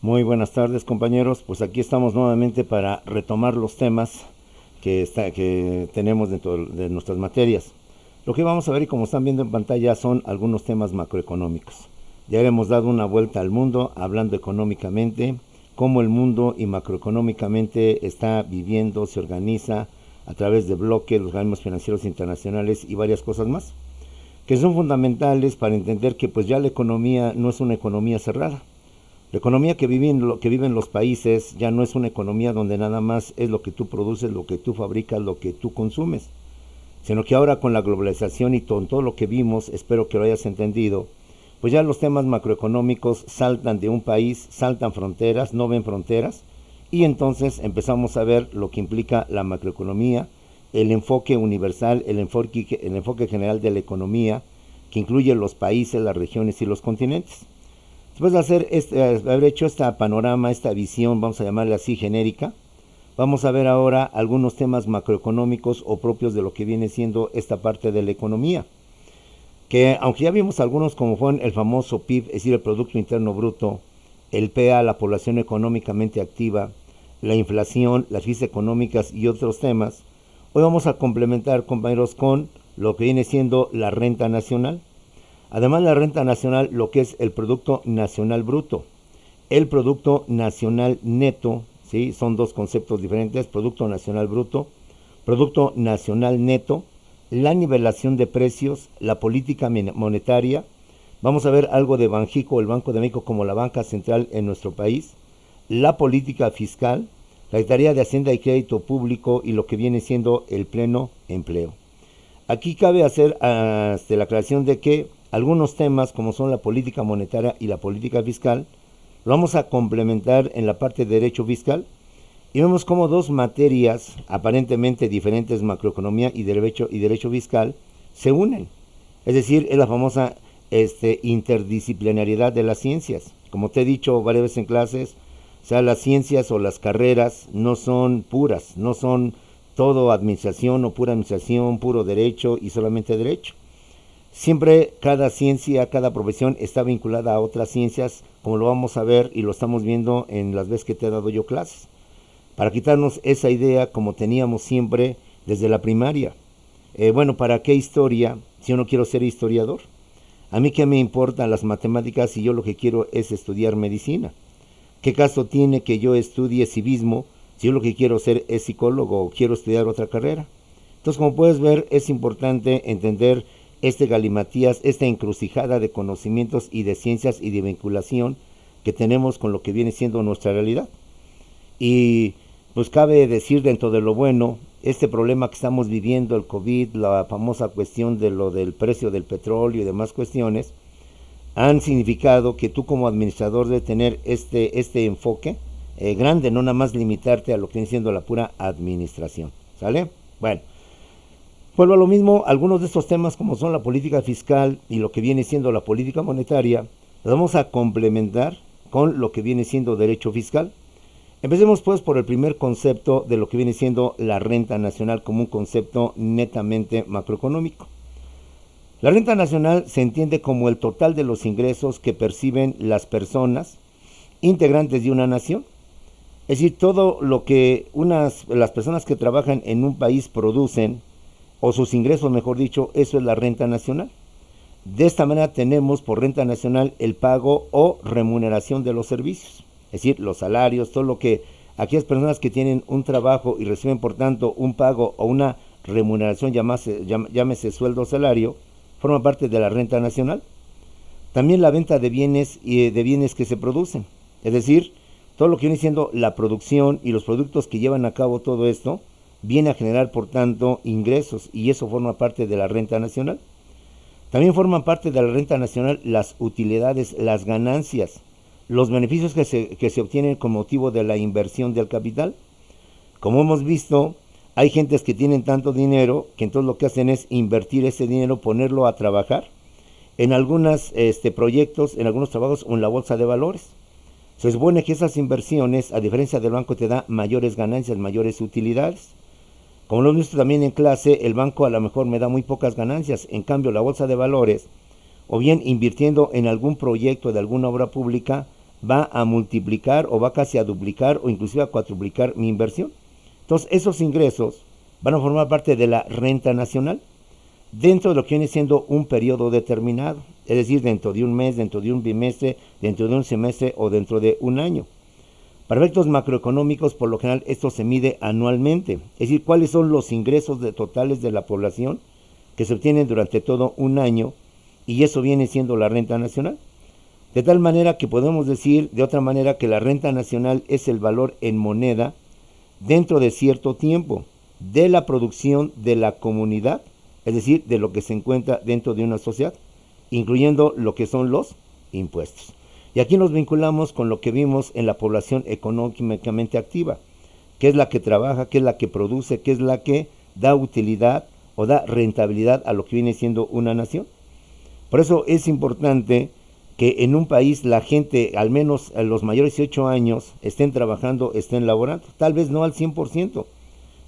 Muy buenas tardes, compañeros. Pues aquí estamos nuevamente para retomar los temas que tenemos dentro de nuestras materias. Lo que vamos a ver, y como están viendo en pantalla, son algunos temas macroeconómicos. Ya hemos dado una vuelta al mundo hablando económicamente, cómo el mundo y macroeconómicamente está viviendo, se organiza a través de bloques, los organismos financieros internacionales y varias cosas más, que son fundamentales para entender que pues ya la economía no es una economía cerrada. La economía que viven los países ya no es una economía donde nada más es lo que tú produces, lo que tú fabricas, lo que tú consumes, sino que ahora con la globalización y con todo lo que vimos, espero que lo hayas entendido, pues ya los temas macroeconómicos saltan de un país, saltan fronteras, no ven fronteras, y entonces empezamos a ver lo que implica la macroeconomía, el enfoque universal, el enfoque general de la economía, que incluye los países, las regiones y los continentes. Después de haber hecho esta panorama, esta visión, vamos a llamarla así genérica, vamos a ver ahora algunos temas macroeconómicos o propios de lo que viene siendo esta parte de la economía. Que aunque ya vimos algunos como fue el famoso PIB, es decir, el Producto Interno Bruto, el PA, la población económicamente activa, la inflación, las crisis económicas y otros temas, hoy vamos a complementar, compañeros, con lo que viene siendo la renta nacional. Además de la renta nacional, lo que es el Producto Nacional Bruto, el Producto Nacional Neto, ¿sí? Son dos conceptos diferentes, Producto Nacional Bruto, Producto Nacional Neto, la nivelación de precios, la política monetaria. Vamos a ver algo de Banjico, el Banco de México como la banca central en nuestro país, la política fiscal, la tarea de Hacienda y Crédito Público y lo que viene siendo el pleno empleo. Aquí cabe hacer la aclaración de que algunos temas como son la política monetaria y la política fiscal lo vamos a complementar en la parte de derecho fiscal y vemos como dos materias aparentemente diferentes, macroeconomía y derecho fiscal, se unen. Es decir, es la famosa interdisciplinariedad de las ciencias. Como te he dicho varias veces en clases, o sea, las ciencias o las carreras no son puras, no son todo administración o pura administración, puro derecho y solamente derecho. Siempre cada ciencia, cada profesión está vinculada a otras ciencias, como lo vamos a ver y lo estamos viendo en las veces que te he dado yo clases. Para quitarnos esa idea como teníamos siempre desde la primaria. Bueno, ¿para qué historia si yo no quiero ser historiador? A mí qué me importan las matemáticas si yo lo que quiero es estudiar medicina. ¿Qué caso tiene que yo estudie civismo si yo lo que quiero ser es psicólogo o quiero estudiar otra carrera? Entonces, como puedes ver, es importante entender galimatías, esta encrucijada de conocimientos y de ciencias y de vinculación que tenemos con lo que viene siendo nuestra realidad. Y pues cabe decir dentro de lo bueno, este problema que estamos viviendo, el COVID, la famosa cuestión de lo del precio del petróleo y demás cuestiones, han significado que tú como administrador debes tener este enfoque grande, no nada más limitarte a lo que viene siendo la pura administración. ¿Sale? Bueno. Vuelvo a lo mismo, algunos de estos temas como son la política fiscal y lo que viene siendo la política monetaria, los vamos a complementar con lo que viene siendo derecho fiscal. Empecemos pues por el primer concepto de lo que viene siendo la renta nacional como un concepto netamente macroeconómico. La renta nacional se entiende como el total de los ingresos que perciben las personas integrantes de una nación. Es decir, todo lo que las personas que trabajan en un país producen, o sus ingresos, mejor dicho, eso es la renta nacional. De esta manera tenemos por renta nacional el pago o remuneración de los servicios, es decir, los salarios, todo lo que aquellas personas que tienen un trabajo y reciben por tanto un pago o una remuneración, llámese sueldo o salario, forma parte de la renta nacional. También la venta de bienes y de bienes que se producen, es decir, todo lo que viene siendo la producción y los productos que llevan a cabo todo esto, viene a generar, por tanto, ingresos y eso forma parte de la renta nacional. También forman parte de la renta nacional las utilidades, las ganancias, los beneficios que se obtienen con motivo de la inversión del capital. Como hemos visto, hay gentes que tienen tanto dinero que entonces lo que hacen es invertir ese dinero, ponerlo a trabajar en algunos proyectos, en algunos trabajos o en la bolsa de valores. Se supone que esas inversiones, a diferencia del banco, te da mayores ganancias, mayores utilidades. Como lo hemos visto también en clase, el banco a lo mejor me da muy pocas ganancias, en cambio la bolsa de valores, o bien invirtiendo en algún proyecto de alguna obra pública, va a multiplicar o va casi a duplicar o inclusive a cuadruplicar mi inversión. Entonces, esos ingresos van a formar parte de la renta nacional dentro de lo que viene siendo un periodo determinado, es decir, dentro de un mes, dentro de un bimestre, dentro de un semestre o dentro de un año. Para efectos macroeconómicos, por lo general, esto se mide anualmente, es decir, cuáles son los ingresos totales de la población que se obtienen durante todo un año, y eso viene siendo la renta nacional. De tal manera que podemos decir de otra manera que la renta nacional es el valor en moneda dentro de cierto tiempo de la producción de la comunidad, es decir, de lo que se encuentra dentro de una sociedad, incluyendo lo que son los impuestos. Y aquí nos vinculamos con lo que vimos en la población económicamente activa, que es la que trabaja, que es la que produce, que es la que da utilidad o da rentabilidad a lo que viene siendo una nación. Por eso es importante que en un país la gente, al menos a los mayores de 18 años, estén trabajando, estén laborando, tal vez no al 100%,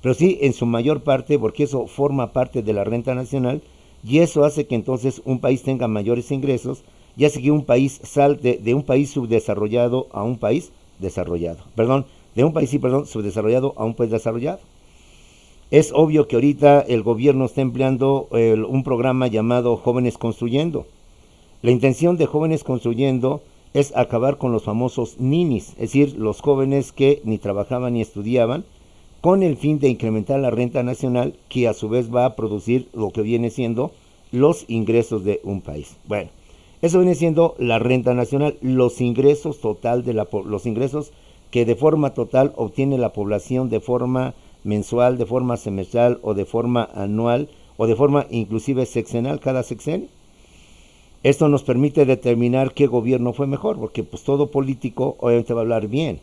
pero sí en su mayor parte, porque eso forma parte de la renta nacional, y eso hace que entonces un país tenga mayores ingresos, y hace que un país salte de un país subdesarrollado a un país desarrollado. De un país subdesarrollado a un país desarrollado. Es obvio que ahorita el gobierno está empleando un programa llamado Jóvenes Construyendo. La intención de Jóvenes Construyendo es acabar con los famosos ninis, es decir, los jóvenes que ni trabajaban ni estudiaban, con el fin de incrementar la renta nacional, que a su vez va a producir lo que viene siendo los ingresos de un país. Bueno, eso viene siendo la renta nacional, los ingresos total de los ingresos que de forma total obtiene la población de forma mensual, de forma semestral o de forma anual o de forma inclusive sexenal cada sexenio. Esto nos permite determinar qué gobierno fue mejor, porque pues todo político obviamente va a hablar bien.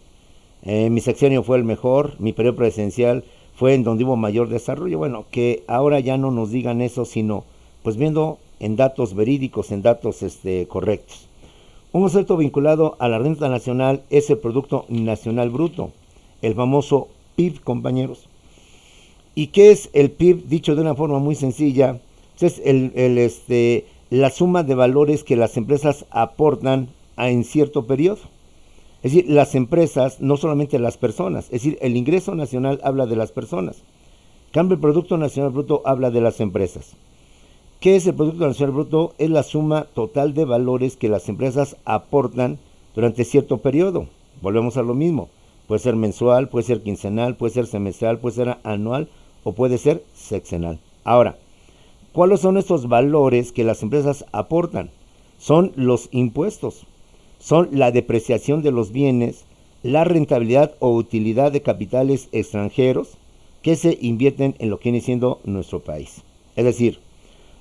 Mi sexenio fue el mejor, mi periodo presidencial fue en donde hubo mayor desarrollo. Bueno, que ahora ya no nos digan eso, sino pues viendo en datos verídicos, en datos correctos. Un concepto vinculado a la renta nacional es el Producto Nacional Bruto, el famoso PIB, compañeros. ¿Y qué es el PIB? Dicho de una forma muy sencilla, es la suma de valores que las empresas aportan en cierto periodo. Es decir, las empresas, no solamente las personas, es decir, el ingreso nacional habla de las personas. En cambio, el Producto Nacional Bruto habla de las empresas. ¿Qué es el Producto Nacional Bruto? Es la suma total de valores que las empresas aportan durante cierto periodo. Volvemos a lo mismo. Puede ser mensual, puede ser quincenal, puede ser semestral, puede ser anual o puede ser sexenal. Ahora, ¿cuáles son estos valores que las empresas aportan? Son los impuestos, son la depreciación de los bienes, la rentabilidad o utilidad de capitales extranjeros que se invierten en lo que viene siendo nuestro país. Es decir,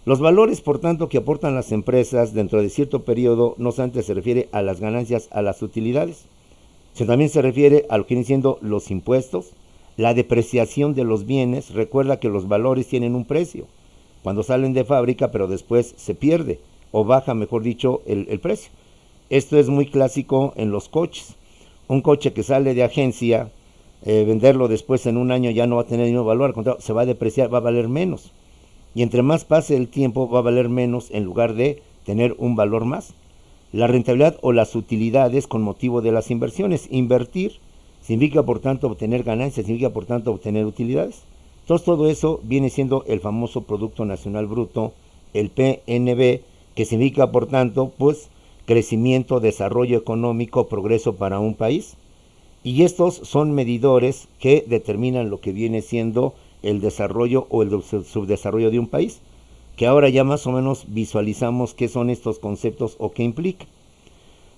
los valores, por tanto, que aportan las empresas dentro de cierto periodo no solamente se refiere a las ganancias, a las utilidades, sino también se refiere a lo que vienen siendo los impuestos, la depreciación de los bienes. Recuerda que los valores tienen un precio cuando salen de fábrica, pero después se pierde o baja, mejor dicho, el precio. Esto es muy clásico en los coches. Un coche que sale de agencia, venderlo después en un año ya no va a tener el mismo valor, al contrario, se va a depreciar, va a valer menos. Y entre más pase el tiempo va a valer menos en lugar de tener un valor más. La rentabilidad o las utilidades con motivo de las inversiones. Invertir significa por tanto obtener ganancias, significa por tanto obtener utilidades. Entonces todo eso viene siendo el famoso Producto Nacional Bruto, el PNB, que significa por tanto pues crecimiento, desarrollo económico, progreso para un país. Y estos son medidores que determinan lo que viene siendo el desarrollo o el subdesarrollo de un país, que ahora ya más o menos visualizamos qué son estos conceptos o qué implica.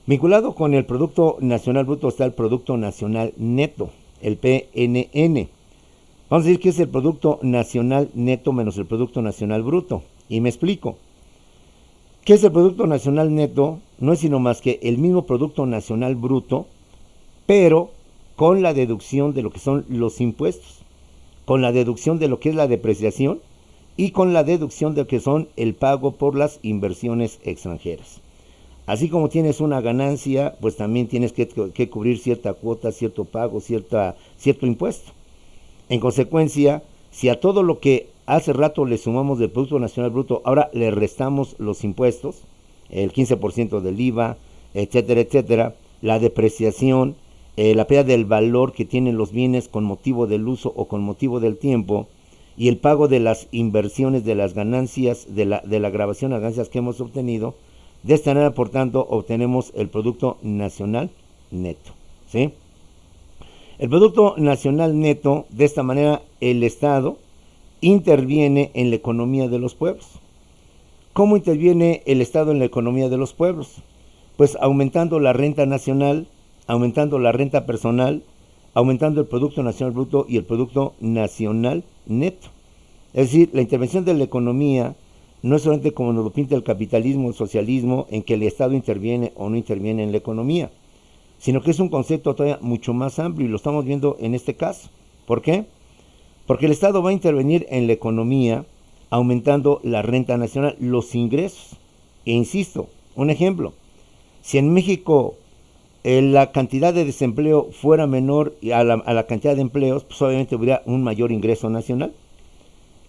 Vinculado con el Producto Nacional Bruto está el Producto Nacional Neto, el PNN. Vamos a decir que es el Producto Nacional Neto menos el Producto Nacional Bruto. Y me explico. ¿Qué es el Producto Nacional Neto? No es sino más que el mismo Producto Nacional Bruto, pero con la deducción de lo que son los impuestos, con la deducción de lo que es la depreciación y con la deducción de lo que son el pago por las inversiones extranjeras. Así como tienes una ganancia, pues también tienes que cubrir cierta cuota, cierto pago, cierto impuesto. En consecuencia, si a todo lo que hace rato le sumamos del Producto Nacional Bruto, ahora le restamos los impuestos, el 15% del IVA, etcétera, etcétera, la depreciación, la pérdida del valor que tienen los bienes con motivo del uso o con motivo del tiempo, y el pago de las inversiones, de las ganancias, de la grabación de las ganancias que hemos obtenido. De esta manera, por tanto, obtenemos el Producto Nacional Neto, ¿sí? El Producto Nacional Neto, de esta manera, el Estado interviene en la economía de los pueblos. ¿Cómo interviene el Estado en la economía de los pueblos? Pues aumentando la renta nacional, aumentando la renta personal, aumentando el Producto Nacional Bruto y el Producto Nacional Neto. Es decir, la intervención de la economía no es solamente como nos lo pinta el capitalismo, el socialismo, en que el Estado interviene o no interviene en la economía, sino que es un concepto todavía mucho más amplio y lo estamos viendo en este caso. ¿Por qué? Porque el Estado va a intervenir en la economía aumentando la renta nacional, los ingresos. E insisto, un ejemplo, si en México la cantidad de desempleo fuera menor a la cantidad de empleos, pues obviamente habría un mayor ingreso nacional.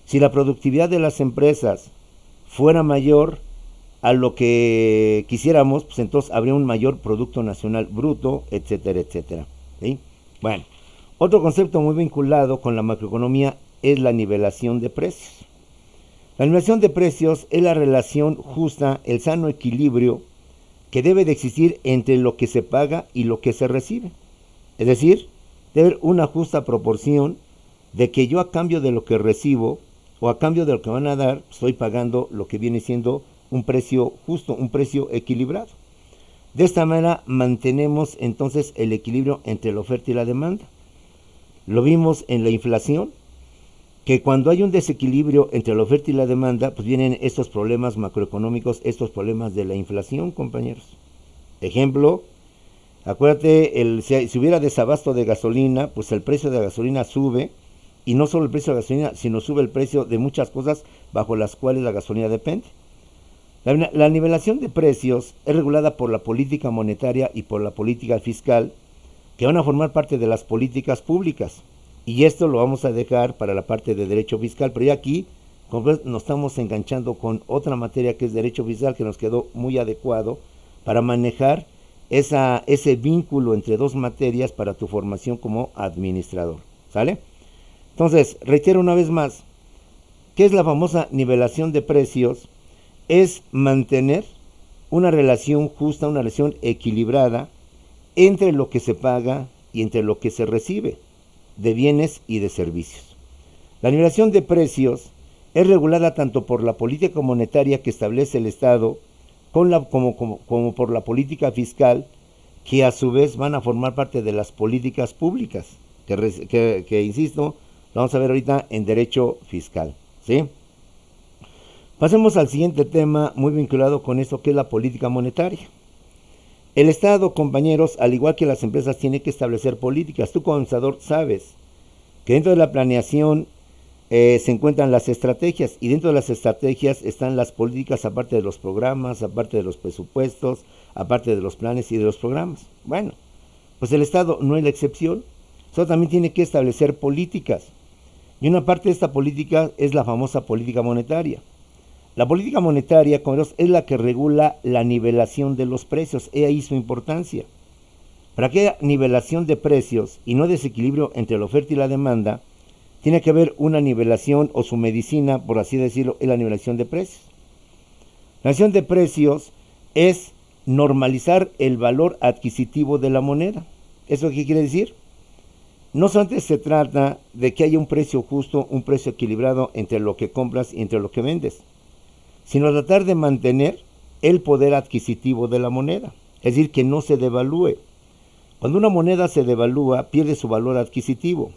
Si la productividad de las empresas fuera mayor a lo que quisiéramos, pues entonces habría un mayor Producto Nacional Bruto, etcétera, etcétera. ¿Sí? Bueno, otro concepto muy vinculado con la macroeconomía es la nivelación de precios. La nivelación de precios es la relación justa, el sano equilibrio que debe de existir entre lo que se paga y lo que se recibe. Es decir, debe haber una justa proporción de que yo a cambio de lo que recibo o a cambio de lo que van a dar, estoy pagando lo que viene siendo un precio justo, un precio equilibrado. De esta manera mantenemos entonces el equilibrio entre la oferta y la demanda. Lo vimos en la inflación, que cuando hay un desequilibrio entre la oferta y la demanda, pues vienen estos problemas macroeconómicos, estos problemas de la inflación, compañeros. Ejemplo, acuérdate, si hubiera desabasto de gasolina, pues el precio de la gasolina sube, y no solo el precio de la gasolina, sino sube el precio de muchas cosas bajo las cuales la gasolina depende. La nivelación de precios es regulada por la política monetaria y por la política fiscal, que van a formar parte de las políticas públicas. Y esto lo vamos a dejar para la parte de derecho fiscal, pero ya aquí nos estamos enganchando con otra materia que es derecho fiscal, que nos quedó muy adecuado para manejar ese vínculo entre dos materias para tu formación como administrador. ¿Sale? Entonces, reitero una vez más, ¿qué es la famosa nivelación de precios? Es mantener una relación justa, una relación equilibrada entre lo que se paga y entre lo que se recibe de bienes y de servicios. La nivelación de precios es regulada tanto por la política monetaria que establece el Estado como por la política fiscal, que a su vez van a formar parte de las políticas públicas, que insisto, lo vamos a ver ahorita en derecho fiscal, ¿sí? Pasemos al siguiente tema muy vinculado con esto, que es la política monetaria. El Estado, compañeros, al igual que las empresas, tiene que establecer políticas. Tú como administrador sabes que dentro de la planeación se encuentran las estrategias, y dentro de las estrategias están las políticas, aparte de los programas, aparte de los presupuestos, aparte de los planes y de los programas. Bueno, pues el Estado no es la excepción. Eso también tiene que establecer políticas. Y una parte de esta política es la famosa política monetaria. La política monetaria, es la que regula la nivelación de los precios. He ahí su importancia. Para que haya nivelación de precios y no desequilibrio entre la oferta y la demanda, tiene que haber una nivelación, o su medicina, por así decirlo, es la nivelación de precios. La nivelación de precios es normalizar el valor adquisitivo de la moneda. ¿Eso qué quiere decir? No solamente se trata de que haya un precio justo, un precio equilibrado entre lo que compras y entre lo que vendes, sino tratar de mantener el poder adquisitivo de la moneda, es decir, que no se devalúe. Cuando una moneda se devalúa, pierde su valor adquisitivo.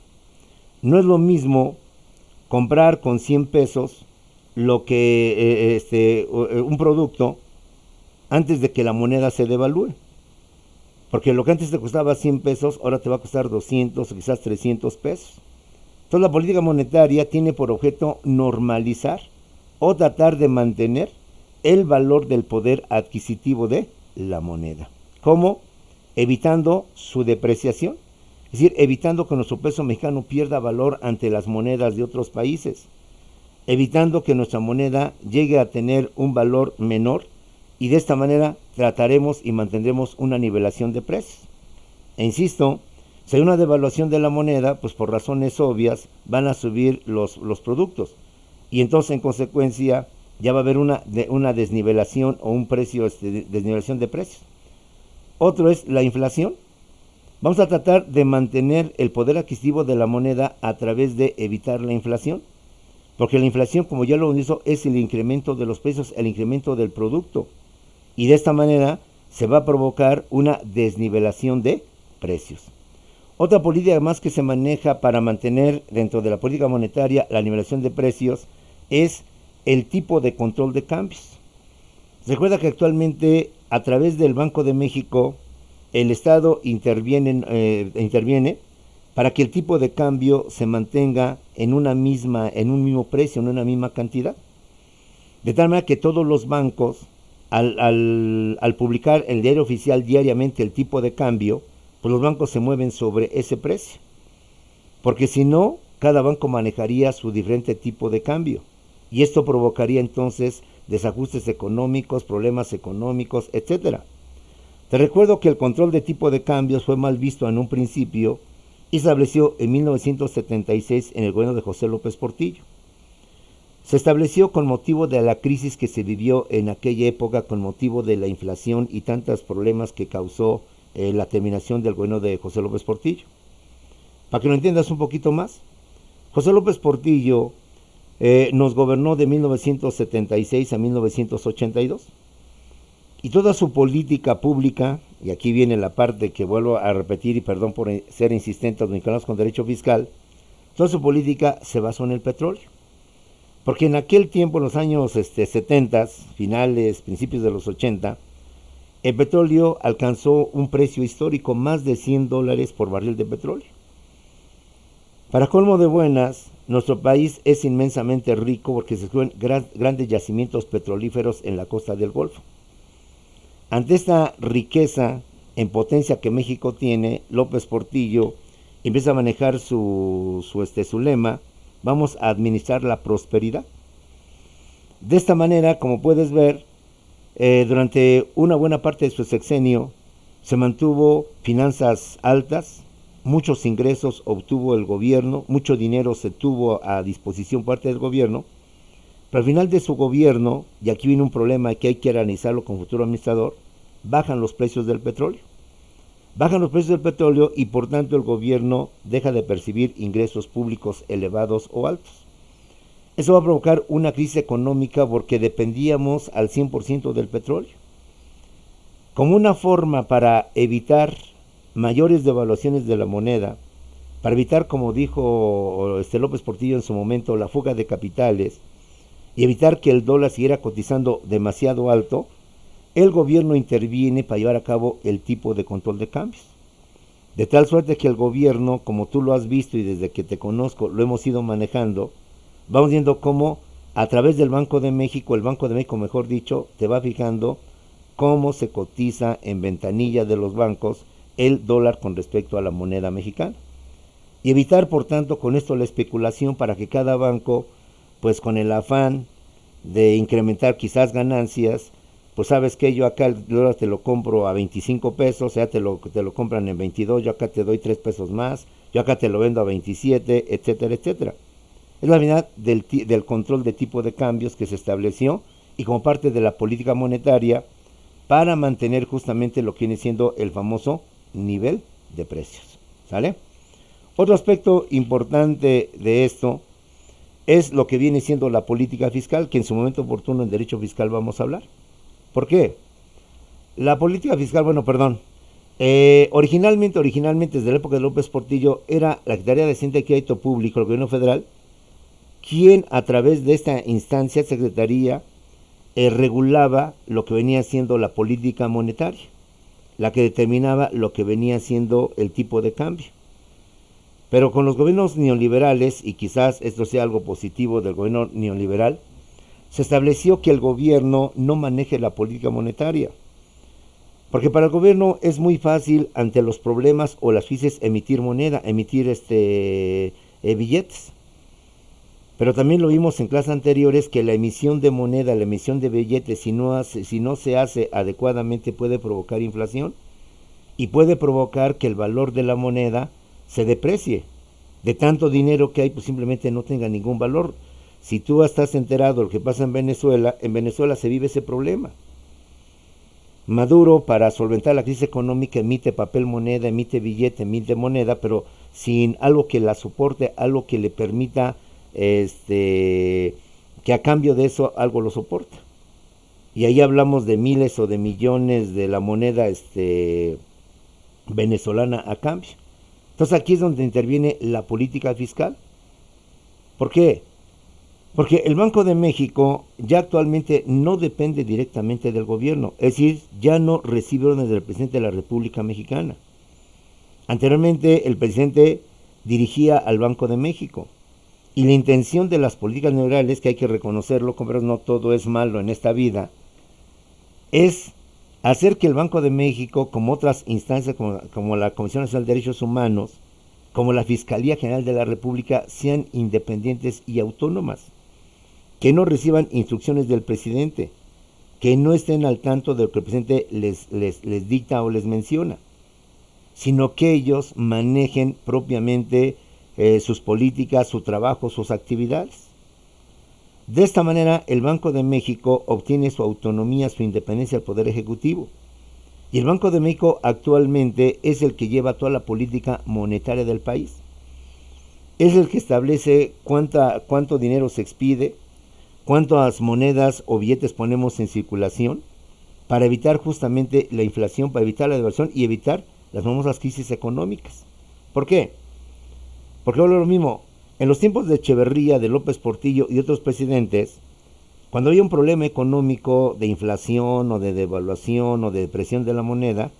No es lo mismo comprar con 100 pesos lo que un producto antes de que la moneda se devalúe. Porque lo que antes te costaba 100 pesos, ahora te va a costar 200 o quizás 300 pesos. Entonces la política monetaria tiene por objeto normalizar o tratar de mantener el valor del poder adquisitivo de la moneda. ¿Cómo? Evitando su depreciación, es decir, evitando que nuestro peso mexicano pierda valor ante las monedas de otros países, evitando que nuestra moneda llegue a tener un valor menor y de esta manera trataremos y mantendremos una nivelación de precios. E insisto, si hay una devaluación de la moneda, pues por razones obvias van a subir los productos, y entonces en consecuencia ya va a haber una desnivelación o un precio, desnivelación de precios. Otro es la inflación. Vamos a tratar de mantener el poder adquisitivo de la moneda a través de evitar la inflación, porque la inflación, como ya lo hizo, es el incremento de los precios, el incremento del producto, y de esta manera se va a provocar una desnivelación de precios. Otra política más que se maneja para mantener dentro de la política monetaria la nivelación de precios es el tipo de control de cambios. Recuerda que actualmente a través del Banco de México el Estado interviene para que el tipo de cambio se mantenga en un mismo precio, en una misma cantidad. De tal manera que todos los bancos, al publicar el diario oficial diariamente el tipo de cambio, pues los bancos se mueven sobre ese precio. Porque si no, cada banco manejaría su diferente tipo de cambio. Y esto provocaría entonces desajustes económicos, problemas económicos, etcétera. Te recuerdo que el control de tipo de cambios fue mal visto en un principio y se estableció en 1976 en el gobierno de José López Portillo. Se estableció con motivo de la crisis que se vivió en aquella época, con motivo de la inflación y tantos problemas que causó la terminación del gobierno de José López Portillo. Para que lo entiendas un poquito más, José López Portillo nos gobernó de 1976 a 1982. Y toda su política pública, y aquí viene la parte que vuelvo a repetir, y perdón por ser insistente, los mexicanos con derecho fiscal, toda su política se basó en el petróleo. Porque en aquel tiempo, en los años 70, finales, principios de los 80, el petróleo alcanzó un precio histórico, más de $100 por barril de petróleo. Para colmo de buenas, nuestro país es inmensamente rico porque se descubren grandes yacimientos petrolíferos en la costa del Golfo. Ante esta riqueza en potencia que México tiene, López Portillo empieza a manejar su lema: vamos a administrar la prosperidad. De esta manera, como puedes ver, durante una buena parte de su sexenio se mantuvo finanzas altas, muchos ingresos obtuvo el gobierno, mucho dinero se tuvo a disposición por parte del gobierno, pero al final de su gobierno, y aquí viene un problema que hay que analizarlo con futuro administrador, bajan los precios del petróleo. Bajan los precios del petróleo y por tanto el gobierno deja de percibir ingresos públicos elevados o altos. Eso va a provocar una crisis económica porque dependíamos al 100% del petróleo. Como una forma para evitar mayores devaluaciones de la moneda, para evitar, como dijo López Portillo en su momento, la fuga de capitales y evitar que el dólar siguiera cotizando demasiado alto, el gobierno interviene para llevar a cabo el tipo de control de cambios. De tal suerte que el gobierno, como tú lo has visto y desde que te conozco lo hemos ido manejando, vamos viendo cómo a través del Banco de México, el Banco de México mejor dicho, te va fijando cómo se cotiza en ventanilla de los bancos el dólar con respecto a la moneda mexicana. Y evitar, por tanto, con esto la especulación para que cada banco, pues con el afán de incrementar quizás ganancias, pues sabes que yo acá el dólar te lo compro a 25 pesos, ya te lo compran en 22, yo acá te doy 3 pesos más, yo acá te lo vendo a 27, etcétera, etcétera. Es la verdad del control de tipo de cambios que se estableció y como parte de la política monetaria para mantener justamente lo que viene siendo el famoso nivel de precios. ¿Sale? Otro aspecto importante de esto es lo que viene siendo la política fiscal, que en su momento oportuno en derecho fiscal vamos a hablar. ¿Por qué? La política fiscal, originalmente desde la época de López Portillo era la Secretaría de Hacienda y Crédito Público del Gobierno Federal quien a través de esta instancia, secretaría, regulaba lo que venía siendo la política monetaria, la que determinaba lo que venía siendo el tipo de cambio. Pero con los gobiernos neoliberales, y quizás esto sea algo positivo del gobierno neoliberal, se estableció que el gobierno no maneje la política monetaria, porque para el gobierno es muy fácil ante los problemas o las crisis emitir moneda, emitir billetes. Pero también lo vimos en clases anteriores que la emisión de moneda, la emisión de billetes, si no se hace adecuadamente, puede provocar inflación y puede provocar que el valor de la moneda se deprecie. De tanto dinero que hay, pues simplemente no tenga ningún valor. Si tú estás enterado de lo que pasa en Venezuela se vive ese problema. Maduro, para solventar la crisis económica, emite papel moneda, emite billete, emite moneda, pero sin algo que la soporte, algo que le permita que a cambio de eso algo lo soporta. Y ahí hablamos de miles o de millones de la moneda venezolana a cambio. Entonces aquí es donde interviene la política fiscal. ¿Por qué? Porque el Banco de México ya actualmente no depende directamente del gobierno, es decir, ya no recibe órdenes del presidente de la República Mexicana. Anteriormente el presidente dirigía al Banco de México y la intención de las políticas neoliberales, que hay que reconocerlo, pero no todo es malo en esta vida, es hacer que el Banco de México, como otras instancias como la Comisión Nacional de Derechos Humanos, como la Fiscalía General de la República, sean independientes y autónomas, que no reciban instrucciones del presidente, que no estén al tanto de lo que el presidente les dicta o les menciona, sino que ellos manejen propiamente sus políticas, su trabajo, sus actividades. De esta manera, el Banco de México obtiene su autonomía, su independencia del Poder Ejecutivo. Y el Banco de México actualmente es el que lleva toda la política monetaria del país. Es el que establece cuánto dinero se expide, cuántas monedas o billetes ponemos en circulación, para evitar justamente la inflación, para evitar la devaluación y evitar las famosas crisis económicas. ¿Por qué? Porque ahora lo mismo, en los tiempos de Echeverría, de López Portillo y otros presidentes, cuando había un problema económico de inflación o de devaluación o de depresión de la moneda,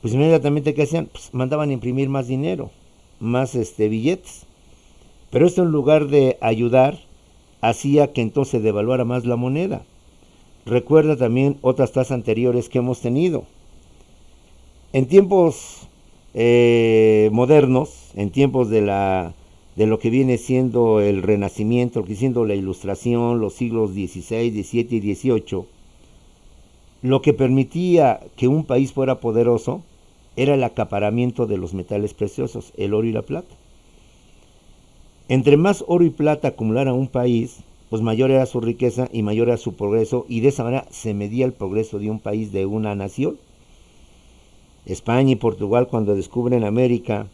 pues inmediatamente ¿qué hacían? Pues mandaban imprimir más dinero, más billetes. Pero esto, en lugar de ayudar, hacía que entonces se devaluara más la moneda. Recuerda también otras tasas anteriores que hemos tenido. En tiempos modernos, en tiempos de lo que viene siendo el Renacimiento, lo que viene siendo la Ilustración, los siglos XVI, XVII y XVIII, lo que permitía que un país fuera poderoso era el acaparamiento de los metales preciosos, el oro y la plata. Entre más oro y plata acumulara un país, pues mayor era su riqueza y mayor era su progreso, y de esa manera se medía el progreso de un país, de una nación. España y Portugal, cuando descubren América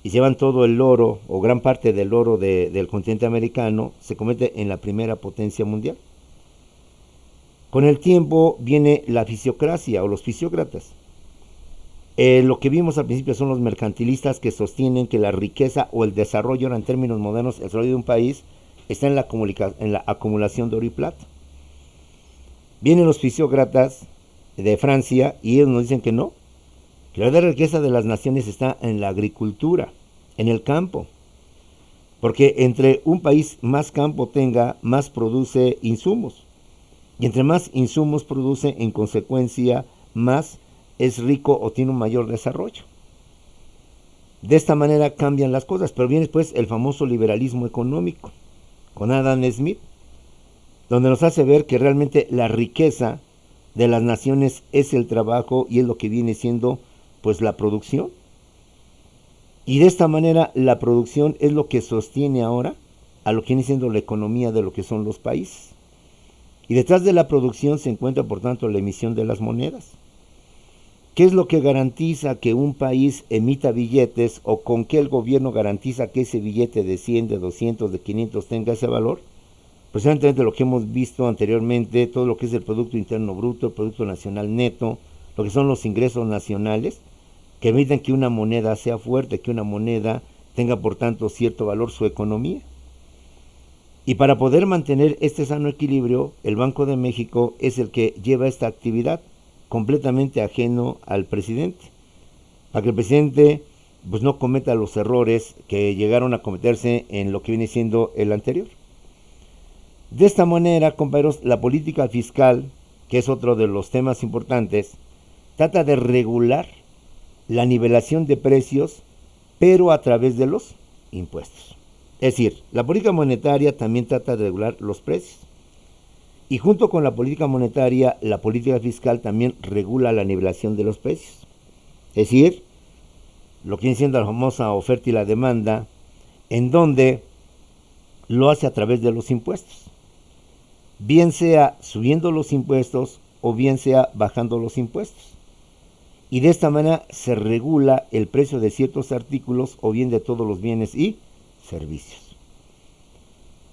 y llevan todo el oro, o gran parte del oro del continente americano, se convierte en la primera potencia mundial. Con el tiempo viene la fisiocracia o los fisiócratas. Lo que vimos al principio son los mercantilistas, que sostienen que la riqueza o el desarrollo, ahora en términos modernos, el desarrollo de un país está en la acumulación de oro y plata. Vienen los fisiócratas de Francia y ellos nos dicen que no, que la verdadera riqueza de las naciones está en la agricultura, en el campo, porque entre un país más campo tenga, más produce insumos, y entre más insumos produce, en consecuencia, más es rico o tiene un mayor desarrollo. De esta manera cambian las cosas, pero viene después el famoso liberalismo económico, con Adam Smith, donde nos hace ver que realmente la riqueza de las naciones es el trabajo y es lo que viene siendo pues la producción. Y de esta manera la producción es lo que sostiene ahora a lo que viene siendo la economía de lo que son los países. Y detrás de la producción se encuentra, por tanto, la emisión de las monedas. ¿Qué es lo que garantiza que un país emita billetes, o con qué el gobierno garantiza que ese billete de 100, de 200, de 500 tenga ese valor? Precisamente lo que hemos visto anteriormente, todo lo que es el Producto Interno Bruto, el Producto Nacional Neto, lo que son los ingresos nacionales, que permiten que una moneda sea fuerte, que una moneda tenga por tanto cierto valor su economía. Y para poder mantener este sano equilibrio, el Banco de México es el que lleva esta actividad, completamente ajeno al presidente, para que el presidente pues no cometa los errores que llegaron a cometerse en lo que viene siendo el anterior. De esta manera, compañeros, la política fiscal, que es otro de los temas importantes, trata de regular la nivelación de precios, pero a través de los impuestos. Es decir, la política monetaria también trata de regular los precios. Y junto con la política monetaria, la política fiscal también regula la nivelación de los precios. Es decir, lo que viene siendo la famosa oferta y la demanda, en donde lo hace a través de los impuestos. Bien sea subiendo los impuestos o bien sea bajando los impuestos. Y de esta manera se regula el precio de ciertos artículos o bien de todos los bienes y servicios.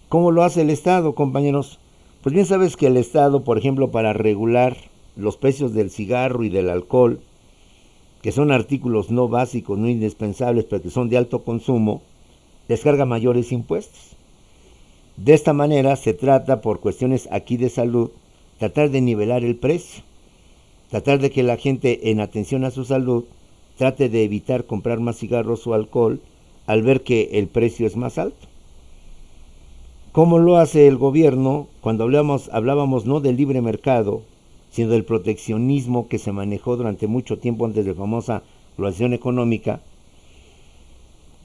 ¿Cómo lo hace el Estado, compañeros? Pues bien sabes que el Estado, por ejemplo, para regular los precios del cigarro y del alcohol, que son artículos no básicos, no indispensables, pero que son de alto consumo, descarga mayores impuestos. De esta manera se trata, por cuestiones aquí de salud, tratar de nivelar el precio, tratar de que la gente, en atención a su salud, trate de evitar comprar más cigarros o alcohol al ver que el precio es más alto. ¿Cómo lo hace el gobierno? Cuando hablábamos no del libre mercado, sino del proteccionismo que se manejó durante mucho tiempo antes de la famosa globalización económica,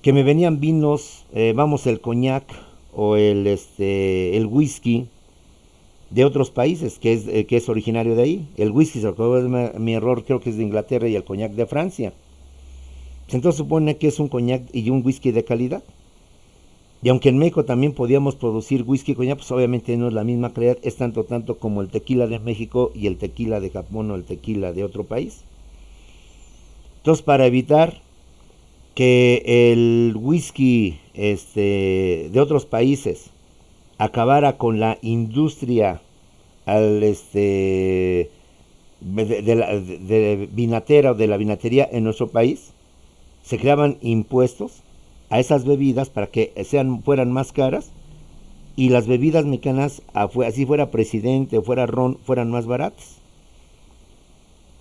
que me venían vinos, el coñac o el whisky de otros países, que es originario de ahí. El whisky, mi error, creo que es de Inglaterra, y el coñac de Francia. Entonces supone que es un coñac y un whisky de calidad. Y aunque en México también podíamos producir whisky y coñac, pues obviamente no es la misma calidad, es tanto como el tequila de México y el tequila de Japón o el tequila de otro país. Entonces, para evitar que el whisky de otros países acabara con la industria de vinatera o de la vinatería en nuestro país, se creaban impuestos a esas bebidas para que fueran más caras, y las bebidas mexicanas, así fuera Presidente o fuera ron, fueran más baratas.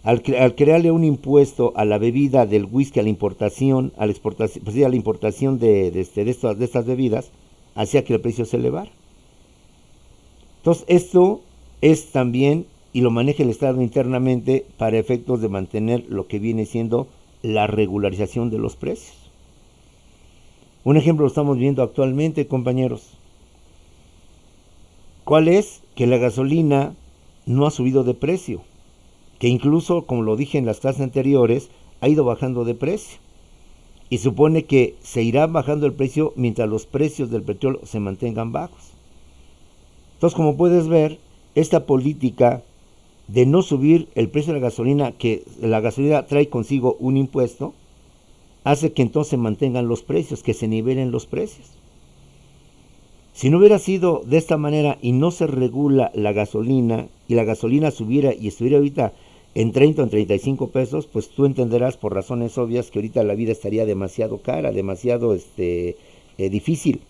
Al crearle un impuesto a la bebida del whisky, a la importación, a la exportación, pues sí, a la importación de estas bebidas, hacía que el precio se elevara. Entonces esto es también, y lo maneja el Estado internamente, para efectos de mantener lo que viene siendo la regularización de los precios. Un ejemplo lo estamos viendo actualmente, compañeros. ¿Cuál es? Que la gasolina no ha subido de precio, que incluso, como lo dije en las clases anteriores, ha ido bajando de precio. Y supone que se irá bajando el precio mientras los precios del petróleo se mantengan bajos. Entonces, como puedes ver, esta política de no subir el precio de la gasolina, que la gasolina trae consigo un impuesto, hace que entonces se mantengan los precios, que se nivelen los precios. Si no hubiera sido de esta manera y no se regula la gasolina, y la gasolina subiera y estuviera ahorita en 30 o en 35 pesos, pues tú entenderás por razones obvias que ahorita la vida estaría demasiado cara, demasiado difícil.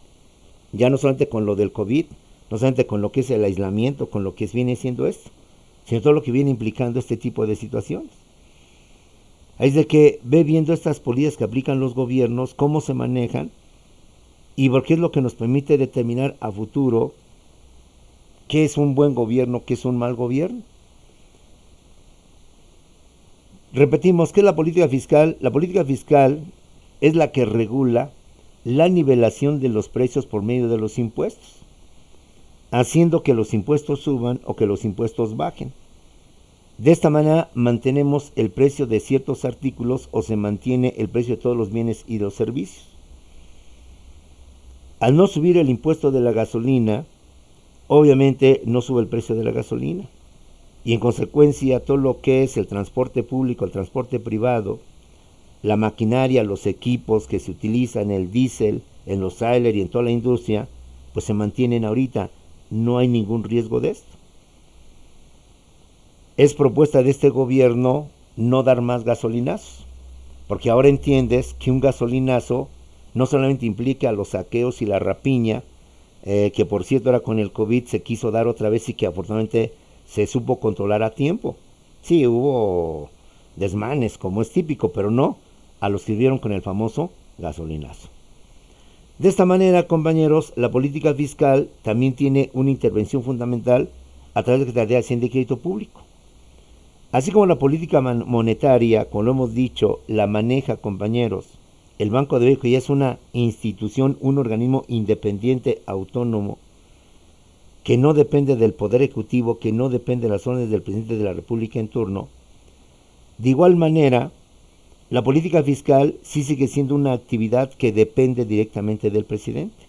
Ya no solamente con lo del COVID, no solamente con lo que es el aislamiento, con lo que viene siendo esto, sino todo lo que viene implicando este tipo de situaciones. Es de que ve viendo estas políticas que aplican los gobiernos, cómo se manejan, y porque es lo que nos permite determinar a futuro qué es un buen gobierno, qué es un mal gobierno. Repetimos, ¿qué es la política fiscal? La política fiscal es la que regula la nivelación de los precios por medio de los impuestos, haciendo que los impuestos suban o que los impuestos bajen. De esta manera mantenemos el precio de ciertos artículos o se mantiene el precio de todos los bienes y los servicios. Al no subir el impuesto de la gasolina, obviamente no sube el precio de la gasolina. Y en consecuencia todo lo que es el transporte público, el transporte privado, la maquinaria, los equipos que se utilizan, el diésel, en los trailers y en toda la industria, pues se mantienen ahorita. No hay ningún riesgo de esto. Es propuesta de este gobierno no dar más gasolinazos, porque ahora entiendes que un gasolinazo no solamente implica los saqueos y la rapiña, que por cierto ahora con el COVID se quiso dar otra vez y que afortunadamente se supo controlar a tiempo. Sí, hubo desmanes, como es típico, pero no a los que vieron con el famoso gasolinazo. De esta manera, compañeros, la política fiscal también tiene una intervención fundamental a través de la Secretaría de Hacienda y Crédito Público. Así como la política monetaria, como lo hemos dicho, la maneja, compañeros, el Banco de México ya es una institución, un organismo independiente, autónomo, que no depende del Poder Ejecutivo, que no depende de las órdenes del presidente de la República en turno. De igual manera, la política fiscal sí sigue siendo una actividad que depende directamente del presidente.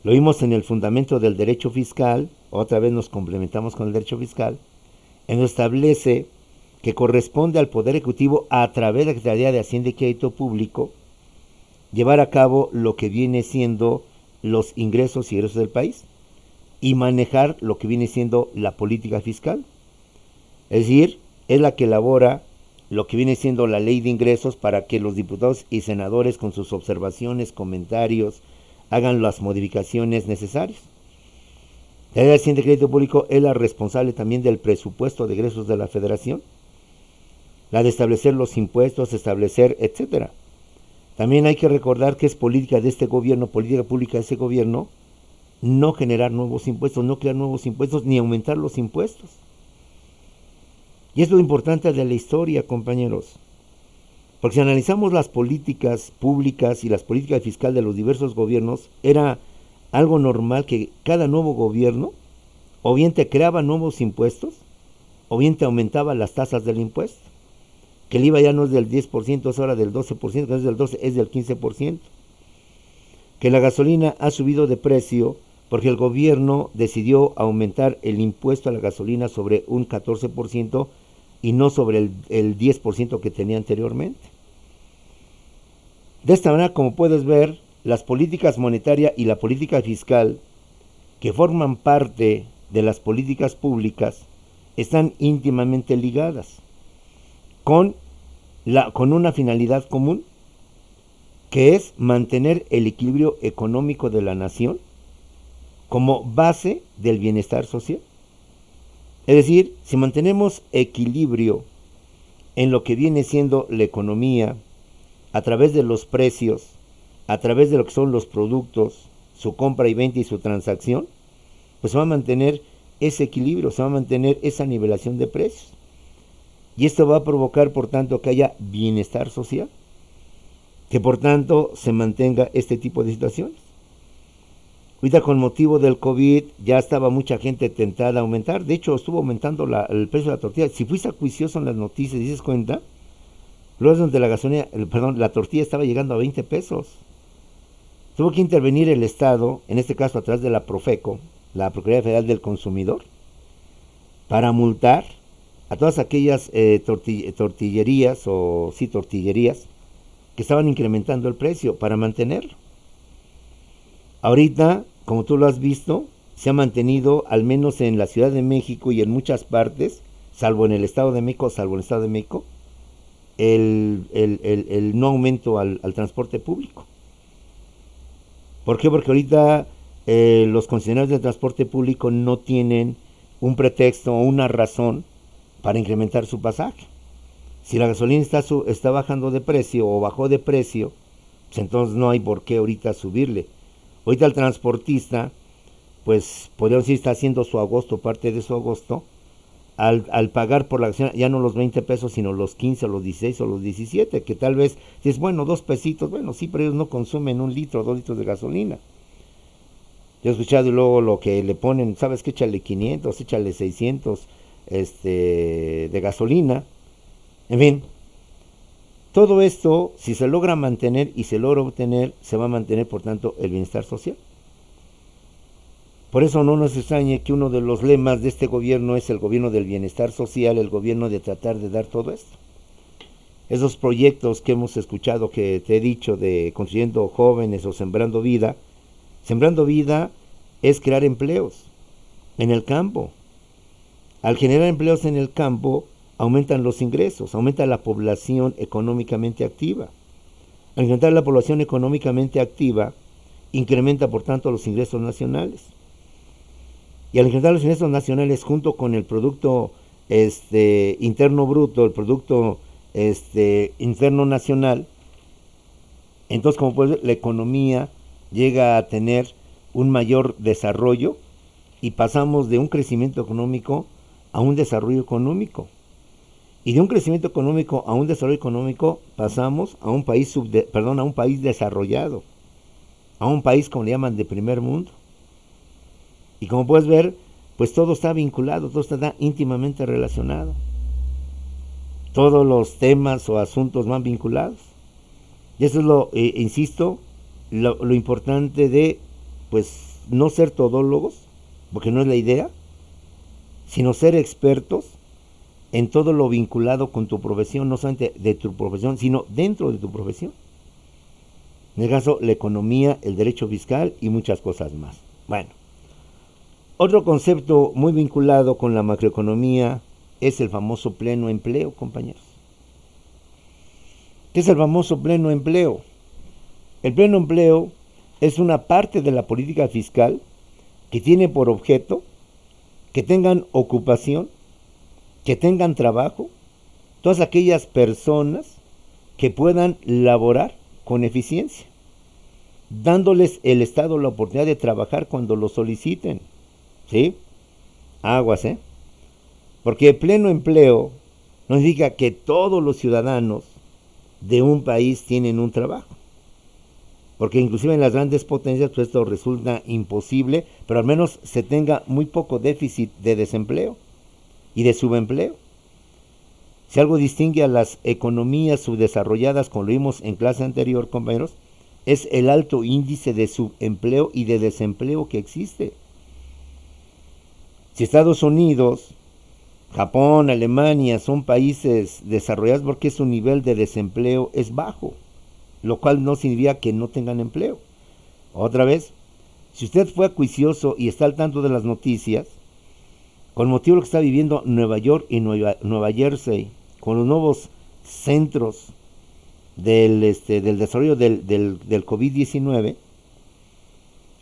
Lo vimos en el fundamento del derecho fiscal, otra vez nos complementamos con el derecho fiscal, en donde establece que corresponde al Poder Ejecutivo, a través de la Secretaría de Hacienda y Crédito Público, llevar a cabo lo que viene siendo los ingresos y egresos del país y manejar lo que viene siendo la política fiscal. Es decir, es la que elabora lo que viene siendo la ley de ingresos para que los diputados y senadores, con sus observaciones, comentarios, hagan las modificaciones necesarias. La Secretaría de Hacienda y Crédito Público es la responsable también del presupuesto de egresos de la Federación, la de establecer los impuestos, establecer, etcétera. También hay que recordar que es política de este gobierno, política pública de este gobierno, no generar nuevos impuestos, no crear nuevos impuestos, ni aumentar los impuestos. Y es lo importante de la historia, compañeros. Porque si analizamos las políticas públicas y las políticas fiscales de los diversos gobiernos, era algo normal que cada nuevo gobierno o bien te creaba nuevos impuestos o bien te aumentaba las tasas del impuesto. Que el IVA ya no es del 10%, es ahora del 12%, que no es del 12%, es del 15%. Que la gasolina ha subido de precio porque el gobierno decidió aumentar el impuesto a la gasolina sobre un 14% y no sobre el 10% que tenía anteriormente. De esta manera, como puedes ver, las políticas monetarias y la política fiscal, que forman parte de las políticas públicas, están íntimamente ligadas con una finalidad común, que es mantener el equilibrio económico de la nación como base del bienestar social. Es decir, si mantenemos equilibrio en lo que viene siendo la economía, a través de los precios, a través de lo que son los productos, su compra y venta y su transacción, pues se va a mantener ese equilibrio, se va a mantener esa nivelación de precios. Y esto va a provocar, por tanto, que haya bienestar social, que por tanto se mantenga este tipo de situaciones. Ahorita, con motivo del COVID, ya estaba mucha gente tentada a aumentar. De hecho, estuvo aumentando el precio de la tortilla. Si fuiste acuicioso en las noticias y dices cuenta, luego es donde la tortilla estaba llegando a 20 pesos. Tuvo que intervenir el Estado, en este caso a través de la Profeco, la Procuraduría Federal del Consumidor, para multar a todas aquellas tortillerías que estaban incrementando el precio para mantenerlo. Ahorita, como tú lo has visto, se ha mantenido, al menos en la Ciudad de México y en muchas partes, salvo en el Estado de México, el no aumento al transporte público. ¿Por qué? Porque ahorita los concesionarios de transporte público no tienen un pretexto o una razón para incrementar su pasaje. Si la gasolina está bajando de precio o bajó de precio, pues entonces no hay por qué ahorita subirle. Ahorita el transportista, pues podríamos decir, está haciendo su agosto, parte de su agosto, al pagar por la gasolina ya no los 20 pesos, sino los 15 o los 16 o los 17, que tal vez, si es bueno, 2 pesitos, bueno, sí, pero ellos no consumen 1 litro o 2 litros de gasolina. Yo he escuchado luego lo que le ponen, ¿sabes qué? Échale 500, échale 600 de gasolina. En fin, todo esto, si se logra mantener y se logra obtener, se va a mantener, por tanto, el bienestar social. Por eso no nos extrañe que uno de los lemas de este gobierno es el gobierno del bienestar social, el gobierno de tratar de dar todo esto. Esos proyectos que hemos escuchado, que te he dicho, de Construyendo Jóvenes o Sembrando Vida es crear empleos en el campo. Al generar empleos en el campo, aumentan los ingresos, aumenta la población económicamente activa. Al incrementar la población económicamente activa, incrementa, por tanto, los ingresos nacionales. Y al incrementar los ingresos nacionales, junto con el Producto Interno Bruto, el Producto Interno Nacional, entonces, como puedes ver, la economía llega a tener un mayor desarrollo y pasamos de un crecimiento económico a un desarrollo económico. Y de un crecimiento económico a un desarrollo económico pasamos a un país a un país desarrollado, a un país como le llaman de primer mundo. Y como puedes ver, pues todo está vinculado, todo está íntimamente relacionado. Todos los temas o asuntos van vinculados. Y eso es insisto, lo importante de, pues, no ser todólogos, porque no es la idea, sino ser expertos en todo lo vinculado con tu profesión, no solamente de tu profesión, sino dentro de tu profesión. En el caso, la economía, el derecho fiscal y muchas cosas más. Bueno, otro concepto muy vinculado con la macroeconomía es el famoso pleno empleo, compañeros. ¿Qué es el famoso pleno empleo? El pleno empleo es una parte de la política fiscal que tiene por objeto que tengan ocupación, que tengan trabajo, todas aquellas personas que puedan laborar con eficiencia, dándoles el Estado la oportunidad de trabajar cuando lo soliciten. ¿Sí? Aguas, ¿eh? Porque pleno empleo no significa que todos los ciudadanos de un país tienen un trabajo. Porque inclusive en las grandes potencias pues esto resulta imposible, pero al menos se tenga muy poco déficit de desempleo y de subempleo. Si algo distingue a las economías subdesarrolladas, como lo vimos en clase anterior, compañeros, es el alto índice de subempleo y de desempleo que existe. Si Estados Unidos, Japón, Alemania son países desarrollados porque su nivel de desempleo es bajo, lo cual no significa que no tengan empleo. Otra vez, si usted fue acuicioso y está al tanto de las noticias, con motivo de lo que está viviendo Nueva York y Nueva Jersey, con los nuevos centros del desarrollo del COVID-19,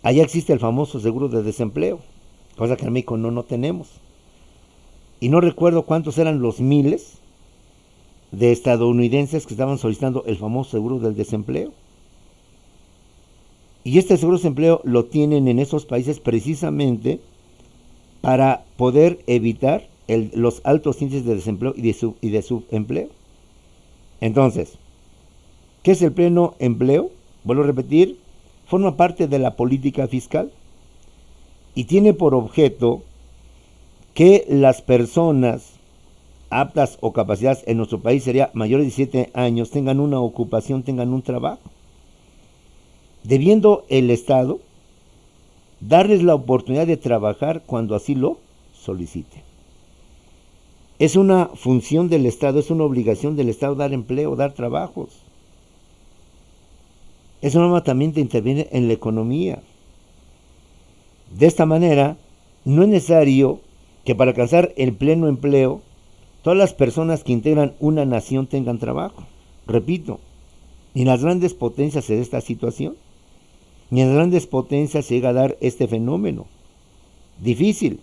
allá existe el famoso seguro de desempleo, cosa que en México no tenemos. Y no recuerdo cuántos eran los miles de estadounidenses que estaban solicitando el famoso seguro del desempleo. Y este seguro de desempleo lo tienen en esos países precisamente para poder evitar los altos índices de desempleo y de subempleo. Entonces, ¿qué es el pleno empleo? Vuelvo a repetir, forma parte de la política fiscal y tiene por objeto que las personas aptas o capacidades en nuestro país, sería mayores de 17 años, tengan una ocupación, tengan un trabajo, debiendo el Estado darles la oportunidad de trabajar cuando así lo solicite. Es una función del Estado, es una obligación del Estado dar empleo, dar trabajos. Es una norma también de intervenir en la economía. De esta manera, no es necesario que para alcanzar el pleno empleo, todas las personas que integran una nación tengan trabajo. Repito, ni en las grandes potencias se da esta situación, ni en las grandes potencias se llega a dar este fenómeno. Difícil.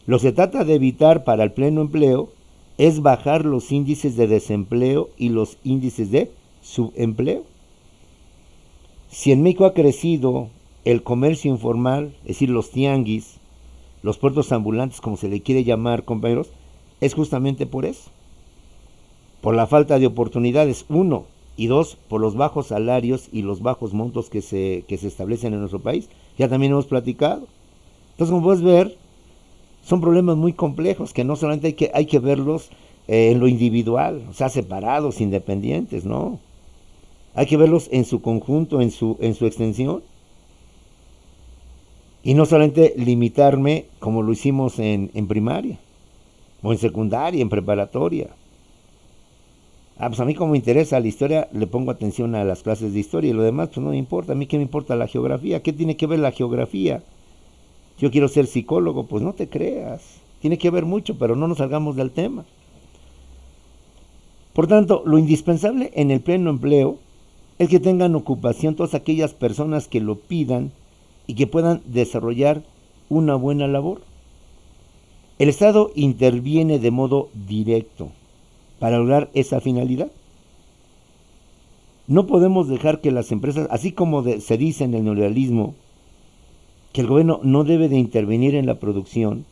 Lo que se trata de evitar para el pleno empleo es bajar los índices de desempleo y los índices de subempleo. Si en México ha crecido el comercio informal, es decir, los tianguis, los puertos ambulantes, como se le quiere llamar, compañeros, es justamente por eso. Por la falta de oportunidades, uno, y dos, por los bajos salarios y los bajos montos que se establecen en nuestro país. Ya también hemos platicado. Entonces, como puedes ver, son problemas muy complejos que no solamente hay que verlos en lo individual, o sea, separados, independientes, ¿no? Hay que verlos en su conjunto, en su extensión. Y no solamente limitarme como lo hicimos en primaria, o en secundaria, en preparatoria. Pues a mí como me interesa la historia, le pongo atención a las clases de historia y lo demás pues no me importa. A mí qué me importa la geografía, ¿qué tiene que ver la geografía? Yo quiero ser psicólogo, pues no te creas. Tiene que ver mucho, pero no nos salgamos del tema. Por tanto, lo indispensable en el pleno empleo es que tengan ocupación todas aquellas personas que lo pidan y que puedan desarrollar una buena labor. El Estado interviene de modo directo para lograr esa finalidad. No podemos dejar que las empresas, así como se dice en el neoliberalismo, que el gobierno no debe de intervenir en la producción,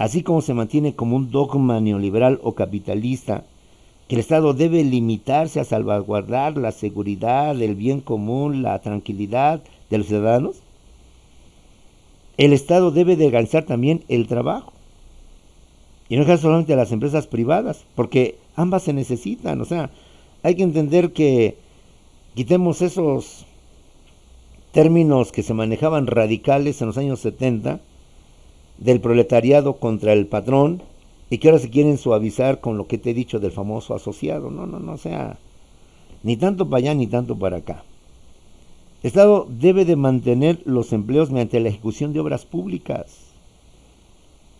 así como se mantiene como un dogma neoliberal o capitalista, que el Estado debe limitarse a salvaguardar la seguridad, el bien común, la tranquilidad de los ciudadanos, el Estado debe de garantizar también el trabajo. Y no dejar solamente a las empresas privadas, porque ambas se necesitan. O sea, hay que entender que quitemos esos términos que se manejaban radicales en los años 70, del proletariado contra el patrón, y que ahora se quieren suavizar con lo que te he dicho del famoso asociado. No, o sea, ni tanto para allá ni tanto para acá. El Estado debe de mantener los empleos mediante la ejecución de obras públicas.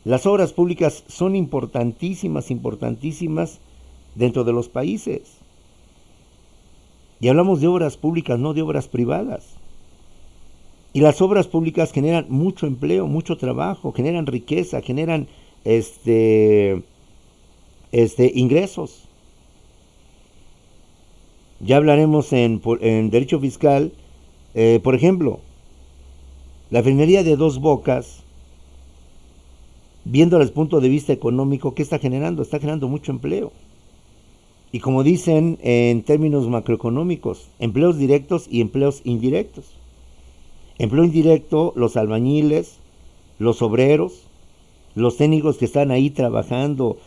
Las obras públicas son importantísimas dentro de los países. Y hablamos de obras públicas, no de obras privadas. Y las obras públicas generan mucho empleo, mucho trabajo, generan riqueza, generan ingresos. Ya hablaremos en derecho fiscal. Por ejemplo, la refinería de Dos Bocas, viendo desde el punto de vista económico, ¿qué está generando? Está generando mucho empleo. Y como dicen en términos macroeconómicos, empleos directos y empleos indirectos. Empleo indirecto, los albañiles, los obreros, los técnicos que están ahí trabajando,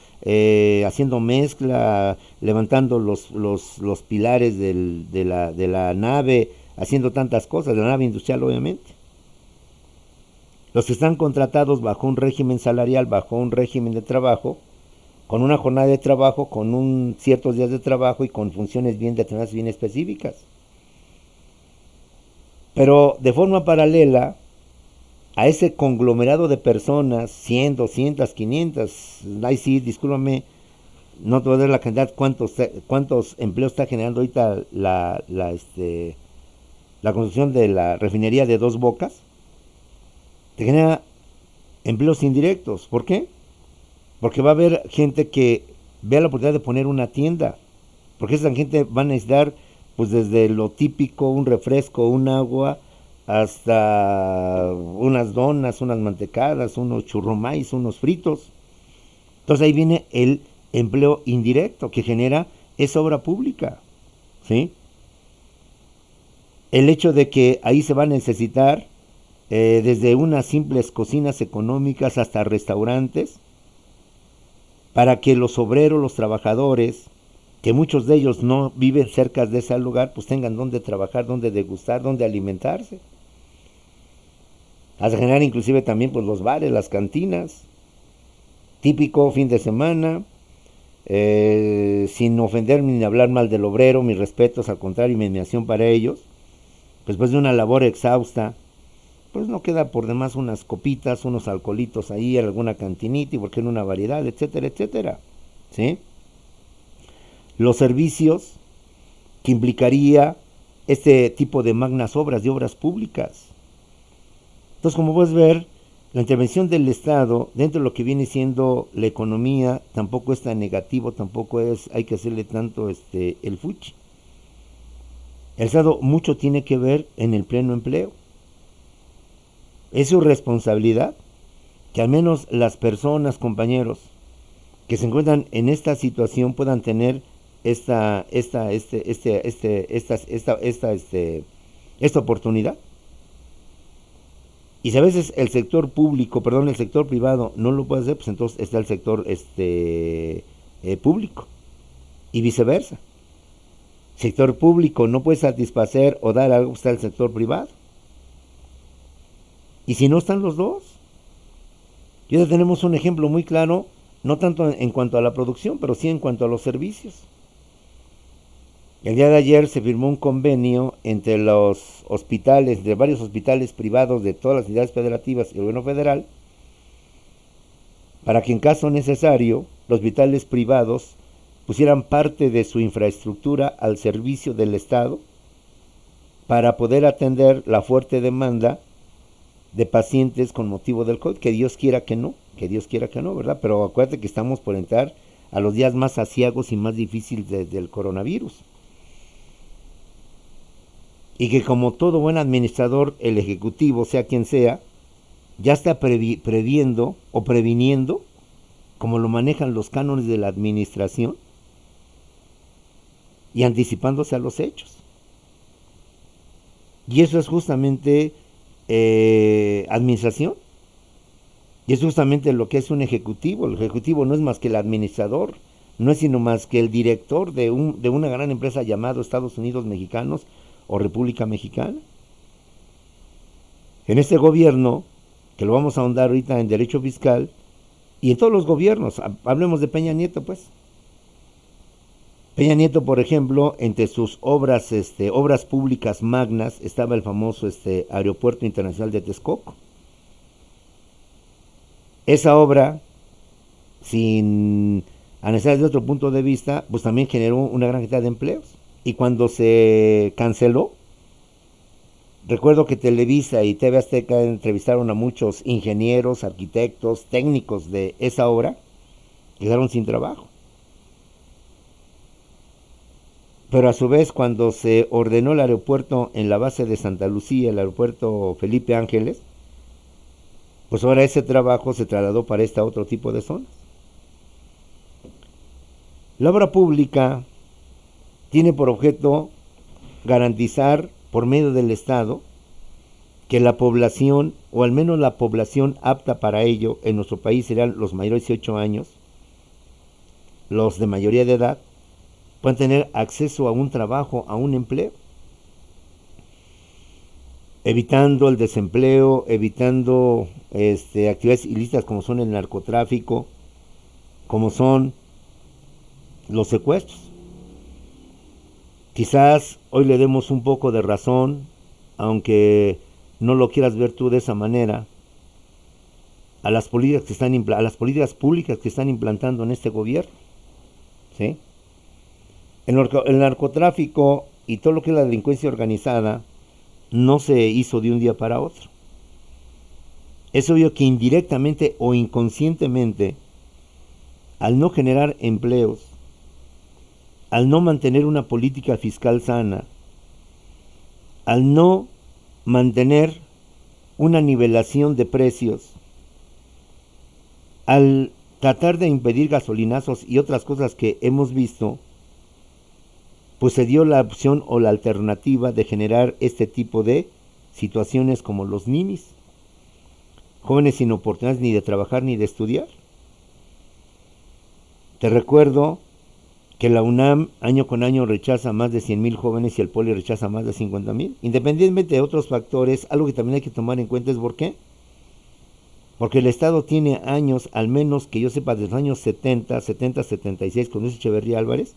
haciendo mezcla, levantando los pilares de la nave, haciendo tantas cosas, de la nave industrial obviamente. Los que están contratados bajo un régimen salarial, bajo un régimen de trabajo, con una jornada de trabajo, con ciertos días de trabajo y con funciones bien determinadas, bien específicas. Pero de forma paralela a ese conglomerado de personas, 100, 200, 500, ahí sí, discúlpame, no te voy a dar la cantidad, cuántos empleos está generando ahorita la construcción de la refinería de Dos Bocas, te genera empleos indirectos. ¿Por qué? Porque va a haber gente que vea la oportunidad de poner una tienda, porque esa gente va a necesitar, pues desde lo típico, un refresco, un agua, hasta unas donas, unas mantecadas, unos churrumais, unos fritos. Entonces ahí viene el empleo indirecto que genera esa obra pública, ¿sí? El hecho de que ahí se va a necesitar desde unas simples cocinas económicas hasta restaurantes, para que los obreros, los trabajadores, que muchos de ellos no viven cerca de ese lugar, pues tengan donde trabajar, donde degustar, donde alimentarse. Hasta generar inclusive también pues los bares, las cantinas, típico fin de semana, sin ofenderme ni hablar mal del obrero, mis respetos, al contrario, mi admiración para ellos. Pues después de una labor exhausta, pues no queda por demás unas copitas, unos alcoholitos ahí, alguna cantinita, y porque en una variedad, etcétera, etcétera, ¿sí? Los servicios que implicaría este tipo de magnas obras, de obras públicas. Entonces, como puedes ver, la intervención del Estado dentro de lo que viene siendo la economía tampoco es tan negativo, tampoco hay que hacerle tanto el fuchi. El Estado mucho tiene que ver en el pleno empleo. Es su responsabilidad que al menos las personas, compañeros, que se encuentran en esta situación puedan tener esta oportunidad. Y si a veces el sector privado no lo puede hacer, pues entonces está el sector público. Y viceversa. Sector público no puede satisfacer o dar algo, está el sector privado. Y si no están los dos, ya tenemos un ejemplo muy claro, no tanto en cuanto a la producción, pero sí en cuanto a los servicios. El día de ayer se firmó un convenio entre los hospitales, de varios hospitales privados de todas las entidades federativas y el gobierno federal, para que en caso necesario los hospitales privados pusieran parte de su infraestructura al servicio del Estado para poder atender la fuerte demanda de pacientes con motivo del COVID, que Dios quiera que no, ¿verdad? Pero acuérdate que estamos por entrar a los días más aciagos y más difíciles del coronavirus. Y que como todo buen administrador, el ejecutivo, sea quien sea, ya está previendo o previniendo, como lo manejan los cánones de la administración, y anticipándose a los hechos. Y eso es justamente administración. Y es justamente lo que es un ejecutivo. El ejecutivo no es más que el administrador, no es sino más que el director de una gran empresa llamado Estados Unidos Mexicanos o República Mexicana. En este gobierno, que lo vamos a ahondar ahorita en derecho fiscal, y en todos los gobiernos, hablemos de Peña Nieto, pues. Peña Nieto, por ejemplo, entre sus obras públicas magnas, estaba el famoso Aeropuerto Internacional de Texcoco. Esa obra, sin analizar desde otro punto de vista, pues también generó una gran cantidad de empleos. Y cuando se canceló, recuerdo que Televisa y TV Azteca entrevistaron a muchos ingenieros, arquitectos, técnicos de esa obra, que quedaron sin trabajo. Pero a su vez, cuando se ordenó el aeropuerto en la base de Santa Lucía, el aeropuerto Felipe Ángeles, pues ahora ese trabajo se trasladó para este otro tipo de zonas. La obra pública tiene por objeto garantizar por medio del Estado que la población, o al menos la población apta para ello en nuestro país serían los mayores de 18 años, los de mayoría de edad, puedan tener acceso a un trabajo, a un empleo, evitando el desempleo, evitando actividades ilícitas como son el narcotráfico, como son los secuestros. Quizás hoy le demos un poco de razón, aunque no lo quieras ver tú de esa manera, a las políticas a las políticas públicas que están implantando en este gobierno, ¿sí? El narcotráfico y todo lo que es la delincuencia organizada no se hizo de un día para otro. Es obvio que indirectamente o inconscientemente, al no generar empleos, al no mantener una política fiscal sana, al no mantener una nivelación de precios, al tratar de impedir gasolinazos y otras cosas que hemos visto, pues se dio la opción o la alternativa de generar este tipo de situaciones como los ninis, jóvenes sin oportunidades ni de trabajar ni de estudiar. Te recuerdo que la UNAM año con año rechaza más de 100,000 jóvenes y el Poli rechaza más de 50,000. Independientemente de otros factores, algo que también hay que tomar en cuenta es ¿por qué? Porque el Estado tiene años, al menos que yo sepa, desde los años 70, 76, con Luis Echeverría Álvarez,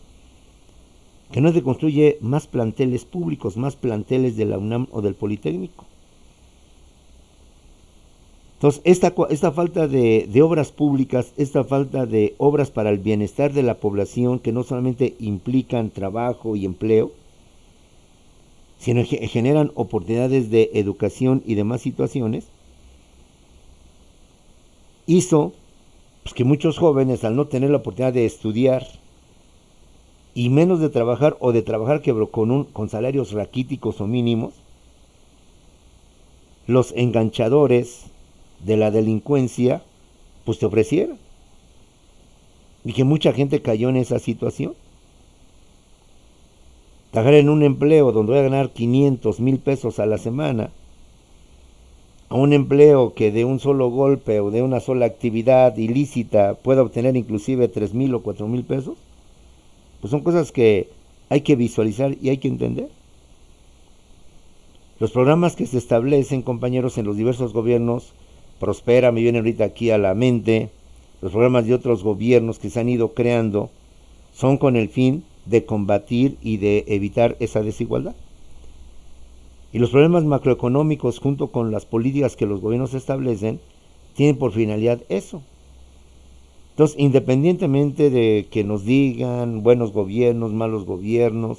que no se construye más planteles públicos, más planteles de la UNAM o del Politécnico. Entonces, esta falta de obras públicas, esta falta de obras para el bienestar de la población, que no solamente implican trabajo y empleo, sino que generan oportunidades de educación y demás situaciones, hizo pues, que muchos jóvenes, al no tener la oportunidad de estudiar, y menos de trabajar, o de trabajar que con salarios raquíticos o mínimos, los enganchadores de la delincuencia pues te ofrecieran, y que mucha gente cayó en esa situación. Trabajar en un empleo donde voy a ganar 500,000 pesos a la semana, a un empleo que de un solo golpe o de una sola actividad ilícita pueda obtener inclusive 3,000 o 4,000 pesos, pues son cosas que hay que visualizar y hay que entender. Los programas que se establecen, compañeros, en los diversos gobiernos, Prospera, me viene ahorita aquí a la mente, los programas de otros gobiernos que se han ido creando, son con el fin de combatir y de evitar esa desigualdad. Y los problemas macroeconómicos, junto con las políticas que los gobiernos establecen, tienen por finalidad eso. Entonces, independientemente de que nos digan buenos gobiernos, malos gobiernos,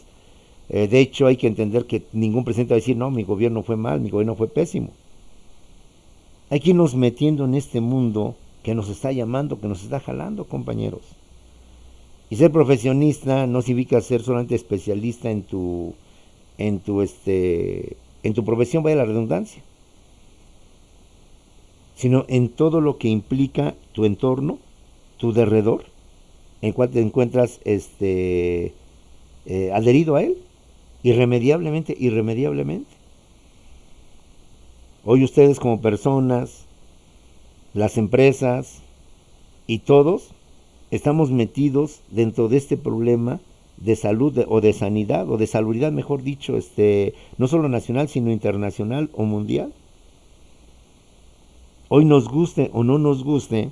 de hecho hay que entender que ningún presidente va a decir, no, mi gobierno fue mal, mi gobierno fue pésimo. Hay que irnos metiendo en este mundo que nos está llamando, que nos está jalando, compañeros. Y ser profesionista no significa ser solamente especialista en tu profesión, vaya la redundancia, sino en todo lo que implica tu entorno, tu derredor, en cual te encuentras adherido a él, irremediablemente. Hoy ustedes como personas, las empresas y todos estamos metidos dentro de este problema de salud o de sanidad o de salubridad, mejor dicho, no solo nacional sino internacional o mundial. Hoy nos guste o no nos guste,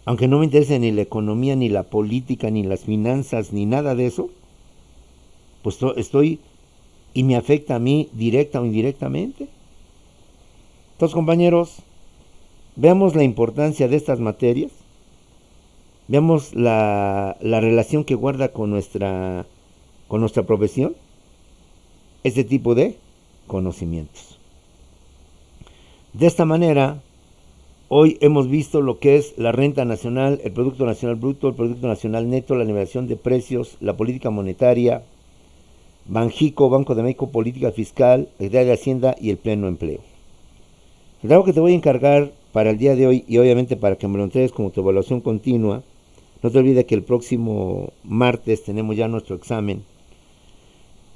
aunque no me interese ni la economía, ni la política, ni las finanzas, ni nada de eso, pues estoy y me afecta a mí directa o indirectamente. Entonces, compañeros, veamos la importancia de estas materias, veamos la relación que guarda con nuestra profesión, este tipo de conocimientos. De esta manera, hoy hemos visto lo que es la renta nacional, el Producto Nacional Bruto, el Producto Nacional Neto, la nivelación de precios, la política monetaria, Banjico, Banco de México, política fiscal, Secretaría de Hacienda y el pleno empleo. El trabajo que te voy a encargar para el día de hoy, y obviamente para que me lo entregues como tu evaluación continua, no te olvides que el próximo martes tenemos ya nuestro examen,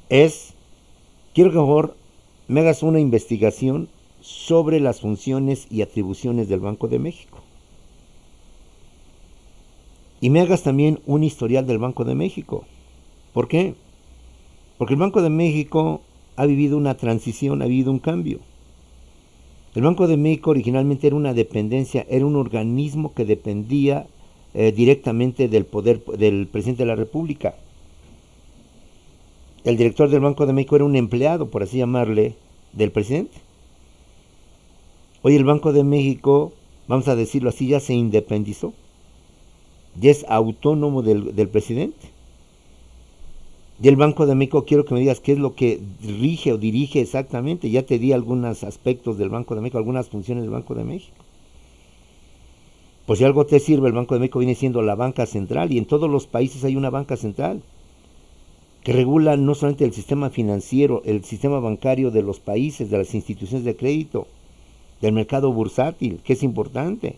quiero que por favor me hagas una investigación sobre las funciones y atribuciones del Banco de México. Y me hagas también un historial del Banco de México. ¿Por qué? Porque el Banco de México ha vivido una transición, ha vivido un cambio. El Banco de México originalmente era una dependencia, era un organismo que dependía directamente del poder del presidente de la República. El director del Banco de México era un empleado, por así llamarle, del presidente. Hoy el Banco de México, vamos a decirlo así, ya se independizó, ya es autónomo del presidente. Y el Banco de México, quiero que me digas qué es lo que rige o dirige exactamente. Ya te di algunos aspectos del Banco de México, algunas funciones del Banco de México. Pues si algo te sirve, el Banco de México viene siendo la banca central, y en todos los países hay una banca central que regula no solamente el sistema financiero, el sistema bancario de los países, de las instituciones de crédito, del mercado bursátil, que es importante,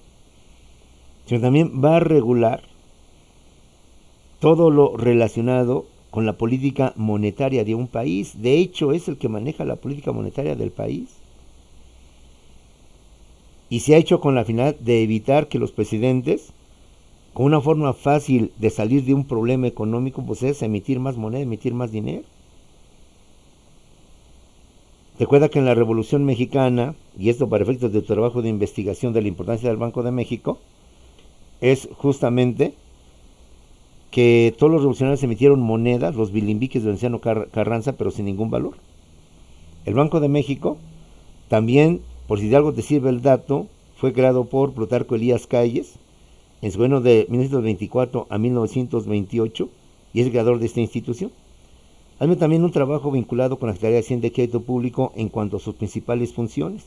sino también va a regular todo lo relacionado con la política monetaria de un país. De hecho, es el que maneja la política monetaria del país. Y se ha hecho con la finalidad de evitar que los presidentes, con una forma fácil de salir de un problema económico, pues es emitir más moneda, emitir más dinero. Recuerda que en la Revolución Mexicana, y esto para efectos de tu trabajo de investigación de la importancia del Banco de México, es justamente que todos los revolucionarios emitieron monedas, los bilimbiques de Venustiano Carranza, pero sin ningún valor. El Banco de México, también, por si de algo te sirve el dato, fue creado por Plutarco Elías Calles en su gobierno de 1924 a 1928, y es el creador de esta institución. Hazme también un trabajo vinculado con la Secretaría de Hacienda y Crédito Público en cuanto a sus principales funciones.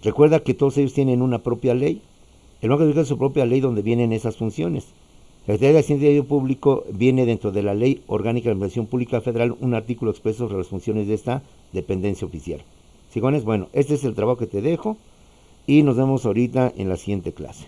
Recuerda que todos ellos tienen una propia ley. El Banco de México tiene su propia ley donde vienen esas funciones. La Secretaría de Hacienda y Crédito Público viene dentro de la Ley Orgánica de la Administración Pública Federal un artículo expreso sobre las funciones de esta dependencia oficial. ¿Sigones? Bueno, este es el trabajo que te dejo y nos vemos ahorita en la siguiente clase.